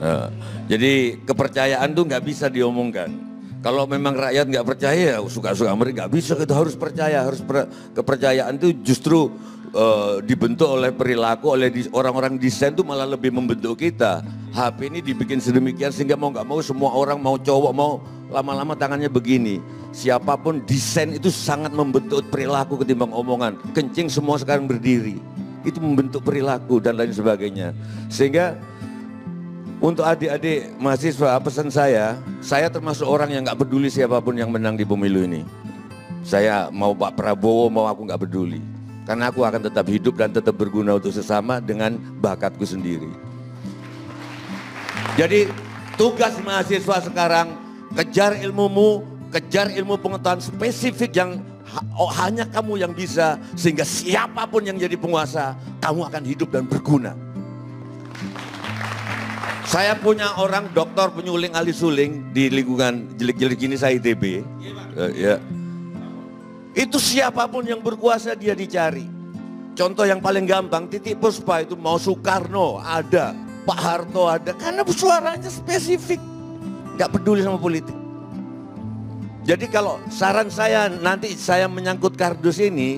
Nah, jadi kepercayaan tuh nggak bisa diomongkan. Kalau memang rakyat nggak percaya, suka-suka mereka nggak bisa. Kita harus percaya, kepercayaan itu justru dibentuk oleh perilaku, oleh orang-orang desain tuh malah lebih membentuk kita. HP ini dibikin sedemikian sehingga mau nggak mau semua orang, mau cowok mau lama-lama tangannya begini. Siapapun desain itu sangat membentuk perilaku ketimbang omongan. Kencing semua sekarang berdiri, itu membentuk perilaku dan lain sebagainya. Sehingga untuk adik-adik mahasiswa, pesan saya termasuk orang yang nggak peduli siapapun yang menang di pemilu ini. Saya mau Pak Prabowo, mau aku nggak peduli. Karena aku akan tetap hidup dan tetap berguna untuk sesama dengan bakatku sendiri. Jadi tugas mahasiswa sekarang, kejar ilmumu, kejar ilmu pengetahuan spesifik yang hanya kamu yang bisa. Sehingga siapapun yang jadi penguasa, kamu akan hidup dan berguna. Saya punya orang dokter penyuling ahli suling di lingkungan jelik-jelik ini, saya ITB. Ya. Itu siapapun yang berkuasa dia dicari. Contoh yang paling gampang, Titik Puspa itu mau Soekarno ada, Pak Harto ada, karena suaranya spesifik, nggak peduli sama politik. Jadi kalau saran saya nanti saya menyangkut kardus ini,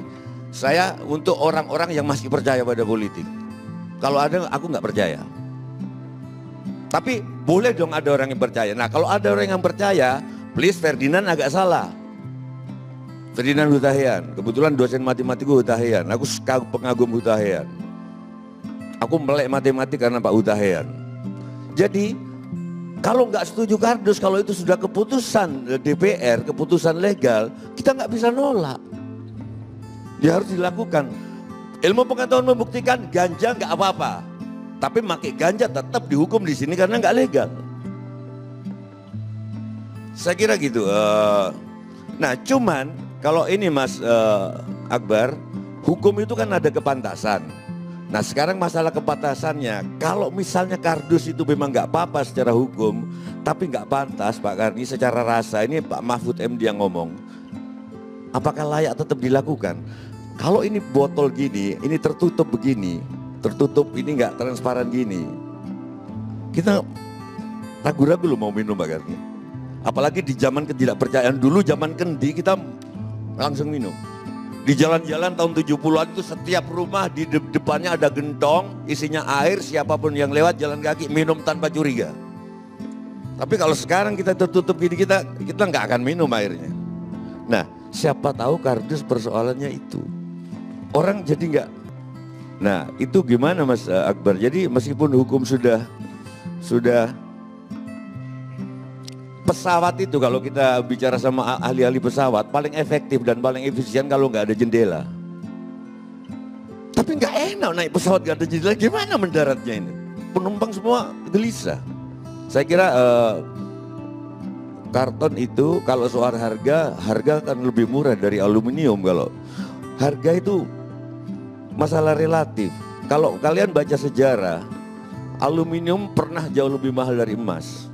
saya untuk orang-orang yang masih percaya pada politik. Kalau ada aku nggak percaya. Tapi boleh dong ada orang yang percaya. Nah kalau ada orang yang percaya, please Ferdinand agak salah. Ferdinand Hutahian, kebetulan dosen matematika Hutahian, aku pengagum Hutahian. Aku melek matematik karena Pak Hutahian. Jadi kalau nggak setuju kardus, kalau itu sudah keputusan DPR, keputusan legal, kita nggak bisa nolak. Dia harus dilakukan. Ilmu pengetahuan membuktikan ganja nggak apa-apa, tapi pakai ganja tetap dihukum di sini karena nggak legal. Saya kira gitu. Nah cuman kalau ini Mas Akbar, hukum itu kan ada kepantasan. Nah sekarang masalah kepantasannya, kalau misalnya kardus itu memang nggak apa-apa secara hukum, tapi nggak pantas Pak Karni secara rasa, ini Pak Mahfud MD yang ngomong, apakah layak tetap dilakukan? Kalau ini botol gini, ini tertutup begini, tertutup ini nggak transparan gini, kita ragu-ragu loh mau minum Pak Karni. Apalagi di zaman ketidakpercayaan dulu, zaman kendi kita langsung minum. Di jalan-jalan tahun 70-an itu setiap rumah di depannya ada gentong, isinya air, siapapun yang lewat jalan kaki minum tanpa curiga. Tapi kalau sekarang kita tertutup gini, kita nggak akan minum airnya. Nah, siapa tahu kardus persoalannya itu. Orang jadi nggak. Nah, itu gimana Mas Akbar? Jadi meskipun hukum sudah pesawat itu, kalau kita bicara sama ahli-ahli pesawat, paling efektif dan paling efisien kalau nggak ada jendela. Tapi nggak enak naik pesawat nggak ada jendela, gimana mendaratnya ini? Penumpang semua gelisah. Saya kira karton itu kalau soal harga akan lebih murah dari aluminium. Kalau harga itu masalah relatif. Kalau kalian baca sejarah, aluminium pernah jauh lebih mahal dari emas.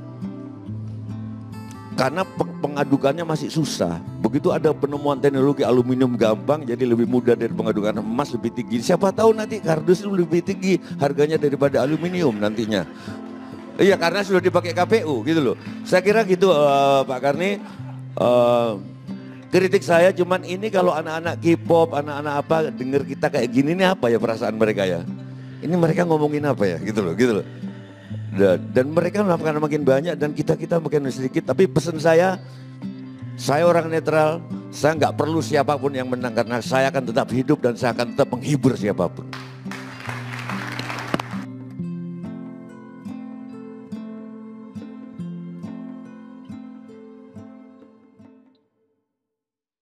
Karena pengadukannya masih susah. Begitu ada penemuan teknologi aluminium gampang, jadi lebih mudah dari pengadukan emas lebih tinggi. Siapa tahu nanti kardus itu lebih tinggi harganya daripada aluminium nantinya. Iya karena sudah dipakai KPU gitu loh. Saya kira gitu Pak Karni. Kritik saya cuman ini kalau anak-anak K-pop, anak-anak apa denger kita kayak gini nih apa ya perasaan mereka ya. Ini mereka ngomongin apa ya gitu loh. Dan mereka makin banyak dan kita makin sedikit. Tapi pesan saya orang netral, saya nggak perlu siapapun yang menang karena saya akan tetap hidup dan saya akan tetap menghibur siapapun.